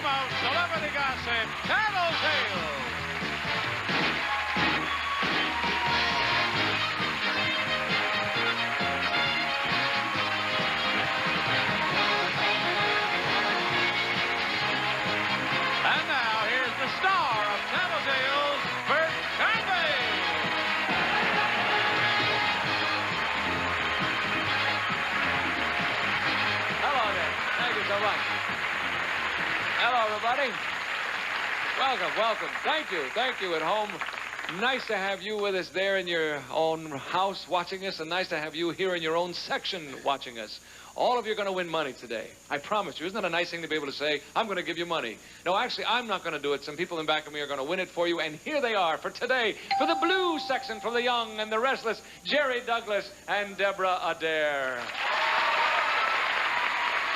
time of celebrity gossip, Tattletales. And now, here's the star of Tattletales, Bert Convey. Hello there. Thank you so much. Hello, everybody. Welcome, welcome. Thank you at home. Nice to have you with us there in your own house watching us, and nice to have you here in your own section watching us. All of you are going to win money today. I promise you. Isn't that a nice thing to be able to say, I'm going to give you money? No, actually, I'm not going to do it. Some people in back of me are going to win it for you, and here they are for today. For the blue section, from the young and the restless, Jerry Douglas and Deborah Adair.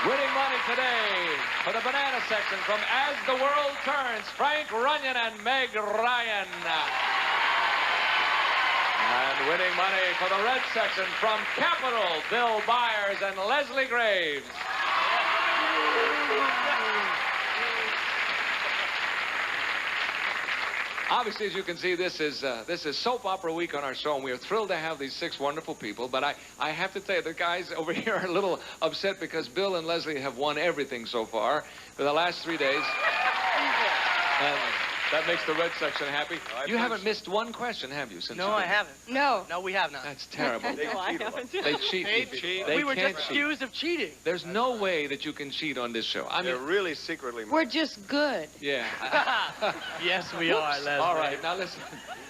Winning money today for the banana section from As the World Turns, Frank Runyon and Meg Ryan. And winning money for the red section from Capital, Bill Byers and Leslie Graves. Obviously, as you can see, this is soap opera week on our show, and we are thrilled to have these 6 wonderful people. But I have to tell you, the guys over here are a little upset because Bill and Leslie have won everything so far for the last 3 days. And that makes the red section happy. You haven't missed one question, have you? Since No, I haven't. No. No, we have not. That's terrible. No, I haven't. They cheat. We were can't just cheat. accused of cheating. There's no way that you can cheat on this show. I mean, They're really secretly... We're just good. yeah. Yes, we are, Leslie. All right, now listen.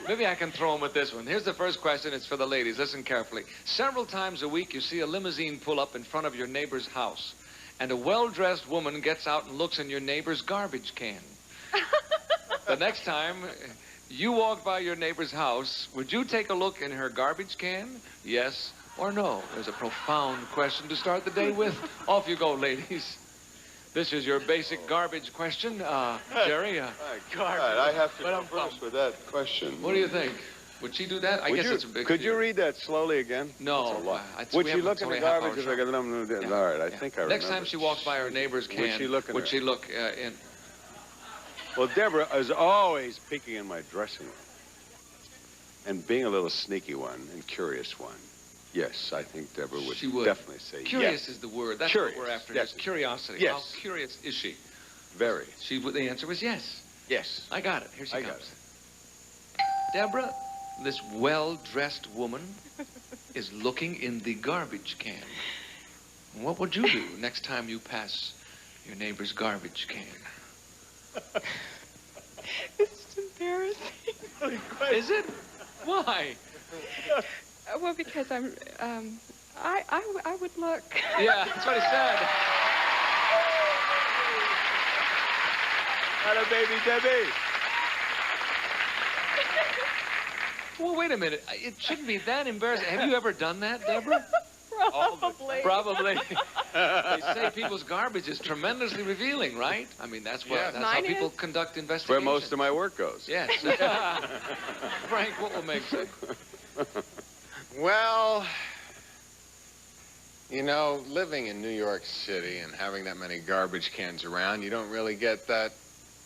Maybe I can throw them with this one. Here's the first question. It's for the ladies. Listen carefully. Several times a week, you see a limousine pull up in front of your neighbor's house, and a well-dressed woman gets out and looks in your neighbor's garbage can. The next time you walk by your neighbor's house, would you take a look in her garbage can? Yes or no? There's a profound question to start the day with. Off you go, ladies. This is your basic garbage question. Jerry? God, I have to go first with that question. What do you think? Would she do that? I guess it's a big Could deal. you read that slowly again? No. That's a lot. We Would she have- look it's in the only a half garbage hour if I show. could... All right, I think I remember. Next time she walks by her neighbor's can, Would she look in would there? she look in? Well, Deborah is always peeking in my dressing room. And being a little sneaky one and curious one. Yes, I think Deborah would, She would. definitely say Curious yes. is the word. That's Curious, what we're after. yes. Is curiosity. Yes. How curious is she? Very. The answer was yes. Yes. I got it. Here she I got comes. Deborah, this well-dressed woman is looking in the garbage can. What would you do next time you pass your neighbor's garbage can? It's embarrassing. Is it? Why? Well, because I would look. Yeah, that's what he said. Hello, baby Debbie. Well, wait a minute. It shouldn't be that embarrassing. Have you ever done that, Deborah? Probably. Probably. They say people's garbage is tremendously revealing, right? I mean, that's what. Yeah. That's how Mine people is. conduct Where investigations. most of my work goes. Yes. Frank, what will make say? Well, you know, living in New York City and having that many garbage cans around, you don't really get that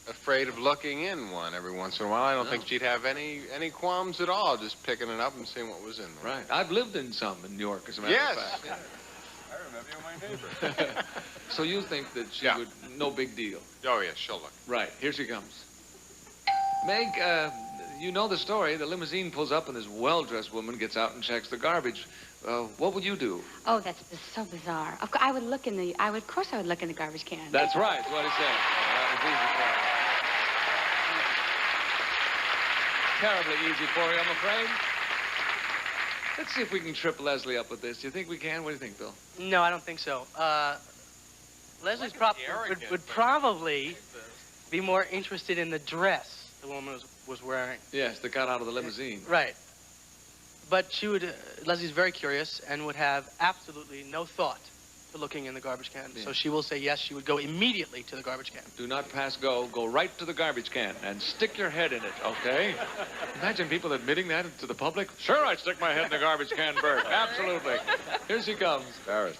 afraid of looking in one every once in a while. I don't think she'd have any qualms at all just picking it up and seeing what was in there. Right. I've lived in some in New York, as a matter Yes. of fact. Yeah. I remember you were my neighbor. So you think that she Yeah. would, no big deal. Oh, yeah, she'll look. Right. Here she comes. Meg, you know the story. The limousine pulls up and this well-dressed woman gets out and checks the garbage. What would you do? Oh, that's so bizarre. I would look in the. Of course, I would look in the garbage can. That's right. That's what he said. That was easy for you. Terribly easy for you, I'm afraid. Let's see if we can trip Leslie up with this. Do you think we can? What do you think, Bill? No, I don't think so. Leslie's would probably be more interested in the dress the woman was wearing. Yes, that got out of the limousine. Right. But she would, Leslie's very curious and would have absolutely no thought to looking in the garbage can. Yeah. So she will say yes, she would go immediately to the garbage can. Do not pass go. Go right to the garbage can and stick your head in it, okay? Imagine people admitting that to the public. Sure, I'd stick my head in the garbage can, Bert. Absolutely. Here she comes. Embarrassed.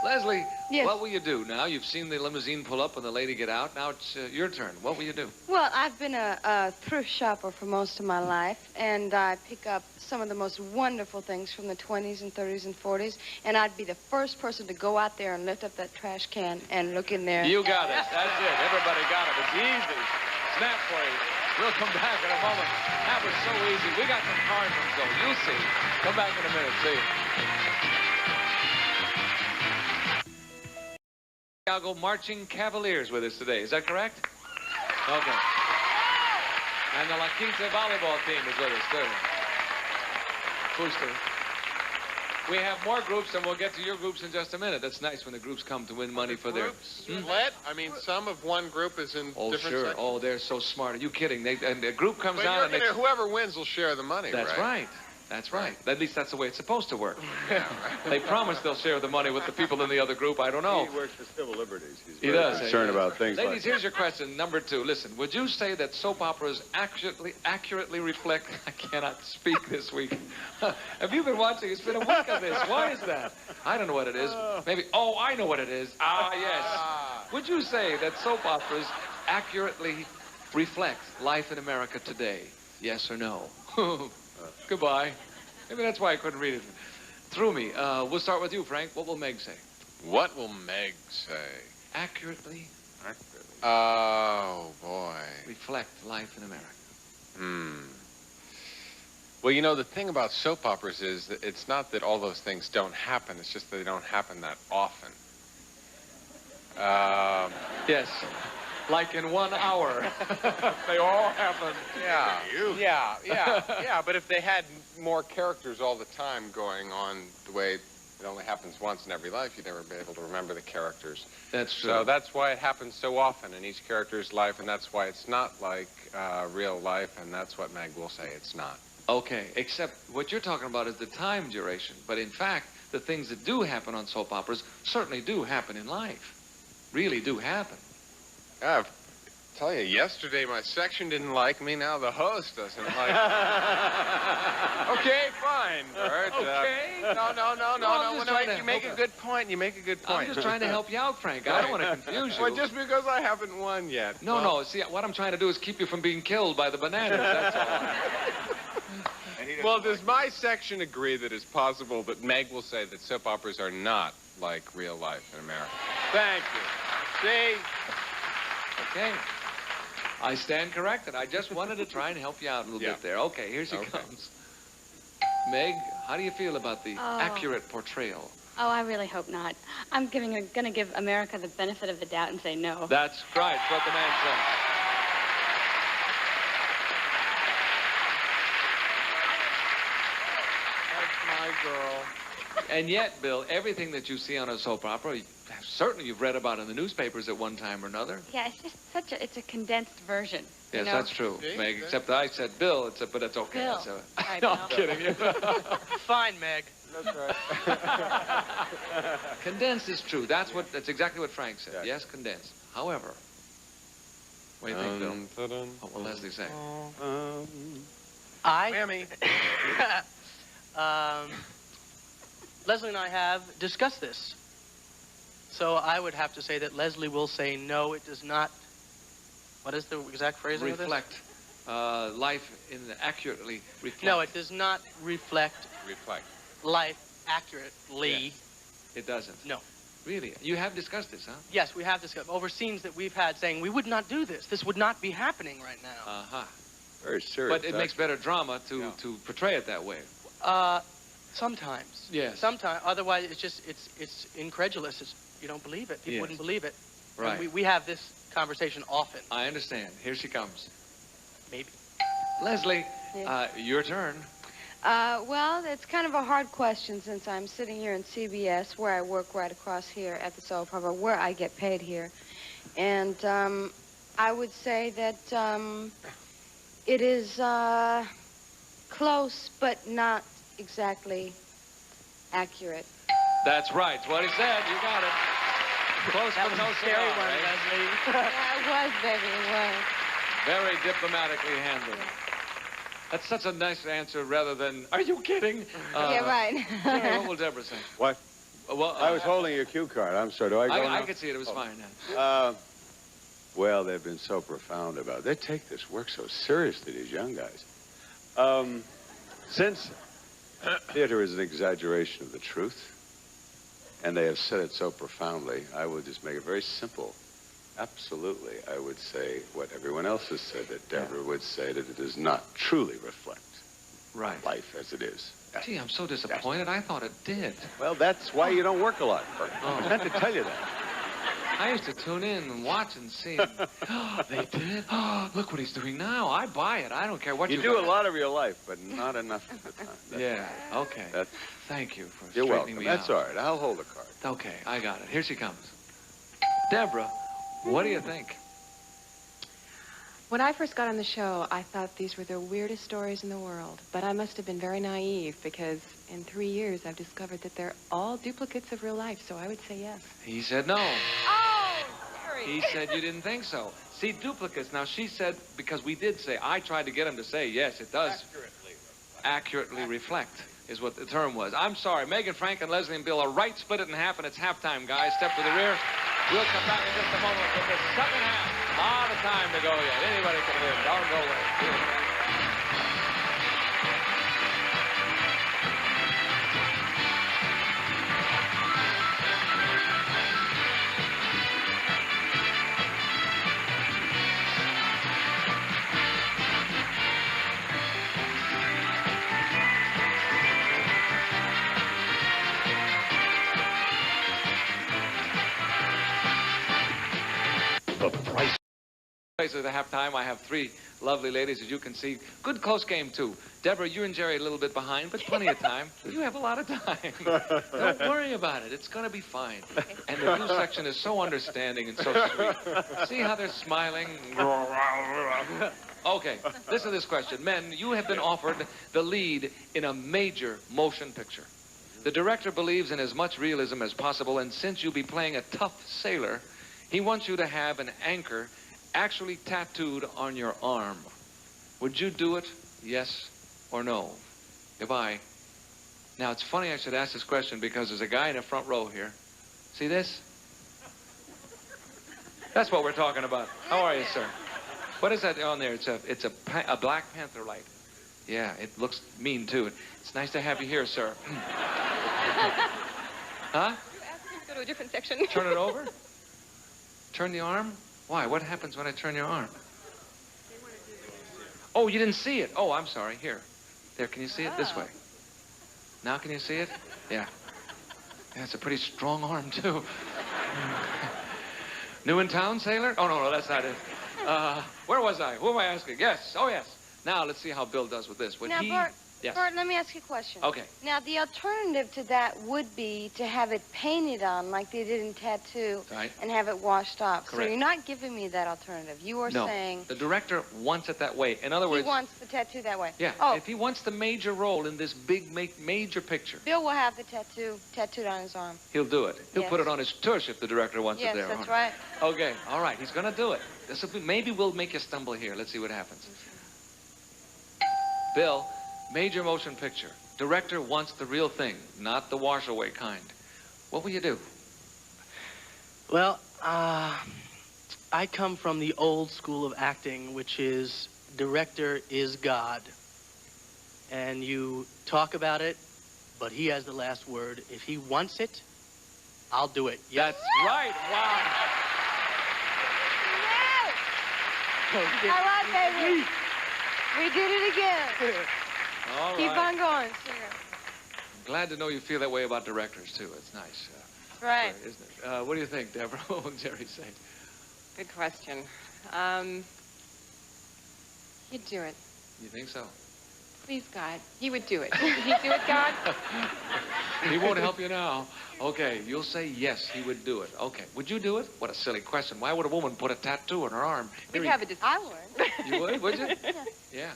Leslie, Yes. What will you do now? You've seen the limousine pull up and the lady get out. Now it's your turn. What will you do? Well, I've been a thrift shopper for most of my life, and I pick up some of the most wonderful things from the 20s and 30s and 40s, and I'd be the first person to go out there and lift up that trash can and look in there. You got it. That's it. Everybody got it. It's easy. Snap for you. We'll come back in a moment. That was so easy. We got some cardinals, though. You'll see. Come back in a minute. See you. Chicago Marching Cavaliers with us today. Is that correct? Okay. And the La Quinta volleyball team is with us, too. Booster. We have more groups, and we'll get to your groups in just a minute. That's nice when the groups come to win money for their... Split? I mean, some of one group is in different sure. sections. Oh, they're so smart. Are you kidding? And the group comes But out and they... whoever wins will share the money, That's right. That's right. At least that's the way it's supposed to work. Yeah, right. They promise they'll share the money with the people in the other group. I don't know. He works for civil liberties. He's He very does. concerned about things like Ladies, here's your question, number 2. Listen, would you say that soap operas accurately reflect... I cannot speak this week. Have you been watching? It's been a week of this. Why is that? I don't know what it is. Maybe... Oh, I know what it is. Yes. Would you say that soap operas accurately reflect life in America today? Yes or no? Goodbye. Maybe that's why I couldn't read it through me. We'll start with you, Frank. What will Meg say? What will Meg say? Accurately Oh, boy. reflect life in America. Well, you know, the thing about soap operas is that it's not that all those things don't happen. It's just that they don't happen that often. Yes. Like in 1 hour. They all happen. Yeah. But if they had more characters all the time going on the way it only happens once in every life, you'd never be able to remember the characters. That's true. So that's why it happens so often in each character's life, and that's why it's not like real life, and that's what Meg will say it's not. Okay, except what you're talking about is the time duration. But in fact, the things that do happen on soap operas certainly do happen in life. Really do happen. Yeah, I tell you, yesterday my section didn't like me. Now the host doesn't like me. Okay, fine, Bert. Okay. No. You make a good point. You make a good point. I'm just trying to help you out, Frank. I don't want to confuse you. Well, just because I haven't won yet. No. See, what I'm trying to do is keep you from being killed by the bananas. That's all. Well, does my section agree that it's possible that Meg will say that soap operas are not like real life in America? Thank you. See? Okay. I stand corrected. I just wanted to try and help you out a little bit there. Okay, here she comes. Meg, how do you feel about the accurate portrayal? Oh, I really hope not. I'm going to give America the benefit of the doubt and say no. That's right. That's what the man said. That's my girl. And yet, Bill, everything that you see on a soap opera, certainly you've read about in the newspapers at one time or another. Yeah, it's just it's a condensed version. Yes, you know? that's true, Meg, except I said Bill, but it's okay. Bill. Right, no, I'm kidding you. Fine, Meg. That's right. Condensed is true. That's exactly what Frank said. Yes, condensed. However, what do you think, Bill? What will Leslie say? Mammy. Leslie and I have discussed this. So I would have to say that Leslie will say no, it does not. What is the exact phrasing of this? Reflect. Life accurately reflect. No, it does not reflect life accurately. Yes. It doesn't. No. Really? You have discussed this, huh? Yes, we have discussed over scenes that we've had saying we would not do this. This would not be happening right now. Uh-huh. Very serious. But it makes better drama to portray it that way. Sometimes. Yes. Sometimes. Otherwise, it's incredulous. You don't believe it. People wouldn't believe it. Right. And we have this conversation often. I understand. Here she comes. Maybe. Leslie, your turn. Well, it's kind of a hard question since I'm sitting here in CBS, where I work right across here at the soap opera, where I get paid here. And I would say that it is close, but not exactly accurate. That's right. That's what he said. You got it. Close That but was no a scary cigar, one, eh? Leslie. Yeah, it was, baby, it was. Very diplomatically handled. That's such a nice answer rather than, are you kidding? Yeah, right. Jerry, what will Deborah say? What? Well, I was holding your cue card. I'm sorry. Do I go I now? could see it. It was fine. Well, they've been so profound about it. They take this work so seriously, these young guys. Since theater is an exaggeration of the truth, and they have said it so profoundly, I will just make it very simple. Absolutely, I would say what everyone else has said, that Deborah would say, that it does not truly reflect life as it is. Gee, I'm so disappointed. I thought it did. Well, that's why you don't work a lot, Bert. I meant to tell you that. I used to tune in and watch and see. They did? Look what he's doing now. I buy it. I don't care what You do a lot of your life, but not enough of the time. Yeah, okay. Thank you for You're straightening welcome. me That's out. all right. I'll hold the card. Okay, I got it. Here she comes. Deborah, what do you think? When I first got on the show, I thought these were the weirdest stories in the world. But I must have been very naive because in 3 years, I've discovered that they're all duplicates of real life. So I would say yes. He said no. Oh, sorry. He said you didn't think so. See, duplicates. Now, she said, because we did say, I tried to get him to say, yes, it does accurately reflect, is what the term was. I'm sorry. Megan, Frank, and Leslie and Bill are right. Split it in half, and it's halftime, guys. Step to the rear. We'll come back in just a moment with the second half. Not a time to go yet. Anybody can win. Don't go away. At the halftime, I have three lovely ladies, as you can see. Good close game, too. Deborah, you and Jerry a little bit behind, but plenty of time. You have a lot of time. Don't worry about it. It's going to be fine. And the new section is so understanding and so sweet. See how they're smiling? Okay, listen to this question. Men, you have been offered the lead in a major motion picture. The director believes in as much realism as possible, and since you'll be playing a tough sailor, he wants you to have an anchor actually tattooed on your arm. Would you do it, yes or no? Goodbye. Now, it's funny I should ask this question because there's a guy in the front row here. See this? That's what we're talking about. How are you, sir? What is that on there? It's a Black Panther light. Yeah, it looks mean, too. It's nice to have you here, sir. Huh? You asked me to go to a different section. Turn it over? Turn the arm? Why? What happens when I turn your arm? Oh, you didn't see it. Oh, I'm sorry. Here. There, can you see it? This way. Now can you see it? Yeah. Yeah, it's a pretty strong arm, too. New in town, sailor? Oh, no, that's not it. Where was I? Who am I asking? Yes. Oh, yes. Now, let's see how Bill does with this. Would Now, he... Bert, Yes. Bert, let me ask you a question. Okay. Now, the alternative to that would be to have it painted on like they did in Tattoo Right. and have it washed off. Correct. So you're not giving me that alternative. You are No. saying The director wants it that way. In other he words... wants the tattoo that way. Yeah. Oh, If he wants the major role in this big major picture, Bill will have the tattoo tattooed on his arm. he'll do it. He'll Yes. put it on his tush if the director wants Yes, it there. that's All right. Okay, all right, he's gonna do it. Maybe we'll make you stumble here. Let's see what happens. Bill, major motion picture. Director wants the real thing, not the wash-away kind. What will you do? Well, I come from the old school of acting, which is director is God. And you talk about it, but he has the last word. If he wants it, I'll do it. Yes. That's right. Wow. All right, baby. We did it again. All Keep right. on going, singer. I'm glad to know you feel that way about directors, too. It's nice. Right. Isn't it? What do you think, Deborah? What would Jerry say? Good question. He'd do it. You think so? Please, God. He would do it. He'd do it, God? He won't help you now. Okay, you'll say yes, he would do it. Okay, would you do it? What a silly question. Why would a woman put a tattoo on her arm? We'd have a I would. You would you? Yeah.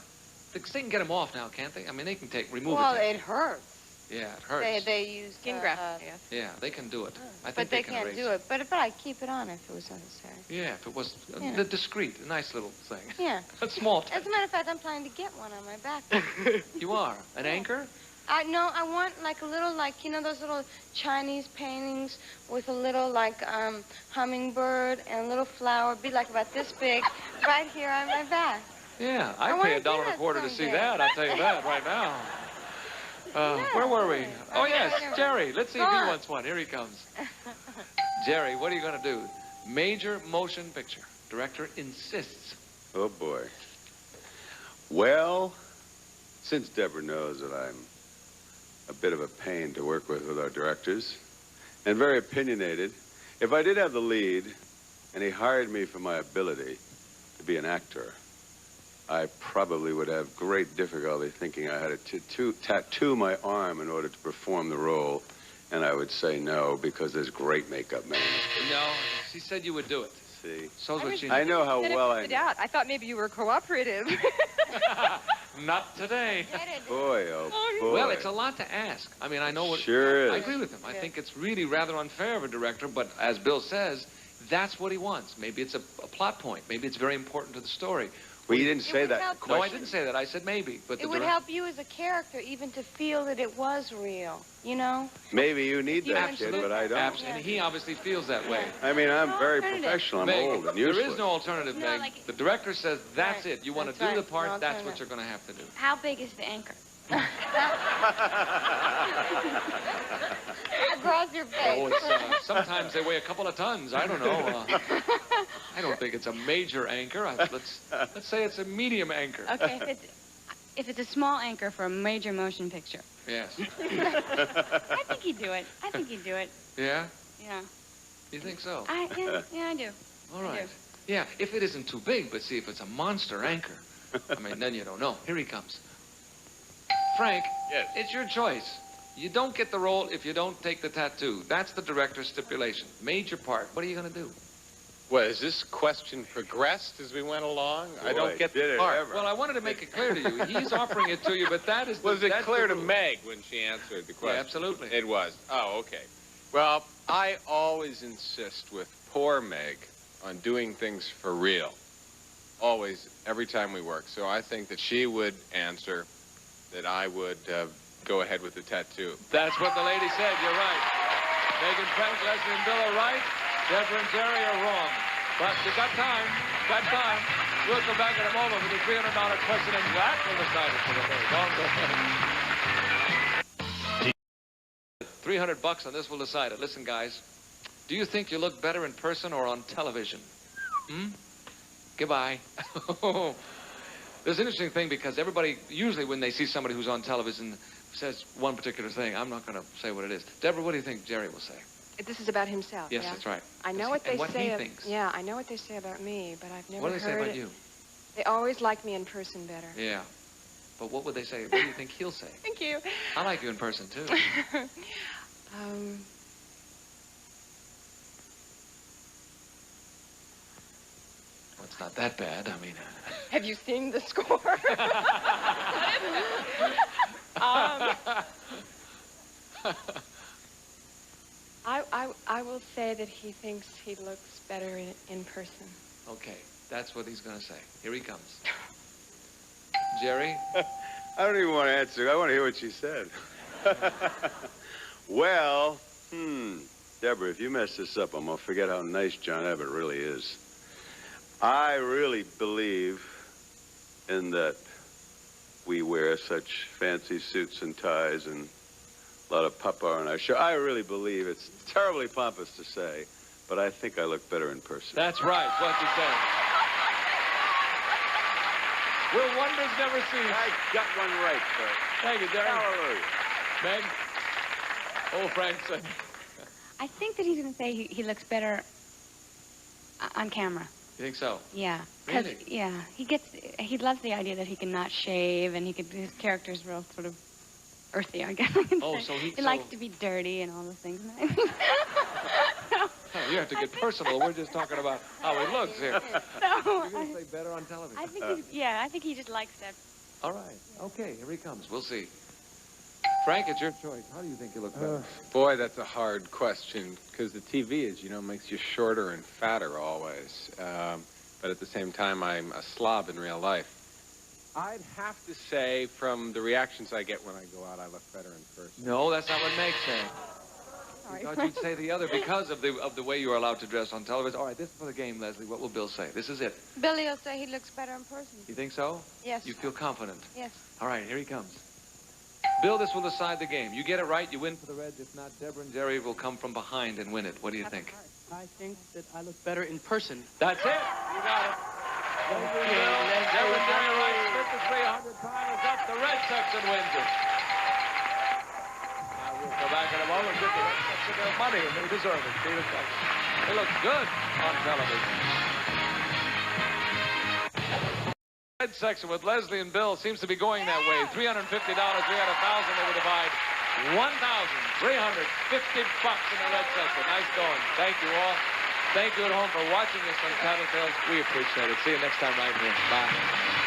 They can get them off now, can't they? I mean, they can remove Well, it. it hurts. Yeah, it hurts. They use Skin graft, yes. Yeah, they can do it. I think But they can can't erase do it. But I'd keep it on if it was necessary. Yeah, if it was Yeah. discreet, a nice little thing. Yeah. A small As a matter of fact, I'm planning to get one on my back. You are? An anchor? No, I want like a little, like, you know, those little Chinese paintings with a little, like, hummingbird and a little flower, be like about this big, right here on my back. Yeah, I I'd wanna pay do $1.25 to see someday. that. I'll tell you that right now. Where were we? Oh, yes, Jerry. Let's see if he wants one. Here he comes. Jerry, what are you going to do? Major motion picture. Director insists. Oh, boy. Well, since Deborah knows that I'm a bit of a pain to work with our directors, and very opinionated, if I did have the lead, and he hired me for my ability to be an actor, I probably would have great difficulty thinking I had to tattoo my arm in order to perform the role, and I would say no, because there's great makeup man. No, she said you would do it. See? So's what she I know how well I... I thought maybe you were cooperative. Not today. Boy, oh, boy. Well, it's a lot to ask. I mean, I know what... Sure is. I agree with him. I think it's really rather unfair of a director, but as Bill says, that's what he wants. Maybe it's a plot point. Maybe it's very important to the story. Well, you didn't say that help- question. No, I didn't say that. I said maybe. But It would help you as a character even to feel that it was real, you know? Maybe you need You that, kid, but I don't. And he obviously feels that way. I mean, I'm very alternative. professional. I'm Meg, old and useless. there is no alternative, No, Meg. like- The director says that's Right. it. You want to That's do the right. part, No that's what alternative. you're going to have to do. How big is the anchor? Across your face. Oh, it's, sometimes they weigh a couple of tons. I don't know. I don't think it's a major anchor. Let's say it's a medium anchor. Okay, if it's a small anchor for a major motion picture, Yes. I think he'd do it. I think he'd do it. Yeah? Yeah. You think so? Yeah, I do. All right. Yeah, if it isn't too big, but see, if it's a monster anchor, I mean, then you don't know. Here he comes. Frank, Yes. it's your choice. You don't get the role if you don't take the tattoo. That's the director's stipulation. Major part. What are you going to do? Well, has this question progressed as we went along? I Boy, don't get did the it part. ever. Well, I wanted to make it clear to you. He's offering it to you, but that is the... Was it that's clear the to rule. Meg when she answered the question? Yeah, absolutely. It was. Oh, okay. Well, I always insist with poor Meg on doing things for real. Always, every time we work. So I think that she would answer that I would go ahead with the tattoo. That's what the lady said. You're right. Megan, Frank, Leslie, and Bill are right. Deborah and Jerry are wrong. But you got time. Got time. We'll come back in a moment with a $300 question, and that will decide it for the day. Don't go ahead. $300 on this will decide it. Listen, guys. Do you think you look better in person or on television? Goodbye. There's an interesting thing because everybody, usually when they see somebody who's on television, says one particular thing. I'm not going to say what it is. Deborah, what do you think Jerry will say? This is about himself. Yes, yeah? that's right. I know what they and what say. he thinks. Yeah, I know what they say about me, but I've never What do they say heard about it. you? They always like me in person better. Yeah. But what would they say? What do you think he'll say? Thank you. I like you in person, too. Well, it's not that bad. I mean... Have you seen the score? I will say that he thinks he looks better in person. Okay, that's what he's going to say. Here he comes. Jerry? I don't even want to answer. I want to hear what she said. Well, Deborah, if you mess this up, I'm going to forget how nice John Abbott really is. I really believe in that we wear such fancy suits and ties and a lot of papa on our show. I really believe it's terribly pompous to say, but I think I look better in person. That's right, what you said. Will wonders never cease? I got one right, sir. Thank you, Jerry. Hallelujah. Meg? Oh, Frank said. I think that he's going to say he looks better on camera. You think so? Yeah. 'Cause, Really? yeah, he loves the idea that he can not shave and his character's real sort of earthy, I guess I can Oh, say. so he- likes to be dirty and all those things. Oh, you have to get personal. We're just talking about how he looks here. No, You're going to say better on television. I think he just likes that. All right. Okay, here he comes. We'll see. Frank, it's your choice. How do you think you look better? Boy, that's a hard question, because the TV, as you know, makes you shorter and fatter always. But at the same time, I'm a slob in real life. I'd have to say, from the reactions I get when I go out, I look better in person. No, that's not what Meg's saying. Sorry. I thought you'd say the other because of the way you are allowed to dress on television. All right, this is for the game, Leslie. What will Bill say? This is it. Billy will say he looks better in person. You think so? Yes. You feel confident? Yes. All right, here he comes. Bill, this will decide the game. You get it right, you win for the Reds. If not, Deborah and Jerry will come from behind and win it. What do you think? I think that I look better in person. That's it. You got it. Deborah and Jerry right. Split the 300 pounds up. The Red section wins it. Now we'll go back in a moment and give the Red section their money, and they deserve it. See the section. They look good on television. Red section with Leslie and Bill seems to be going that way. $350, we had 1,000. They would divide $1,350 in the Red section. Nice going. Thank you all. Thank you at home for watching us on Tattletales. We appreciate it. See you next time right here. Bye.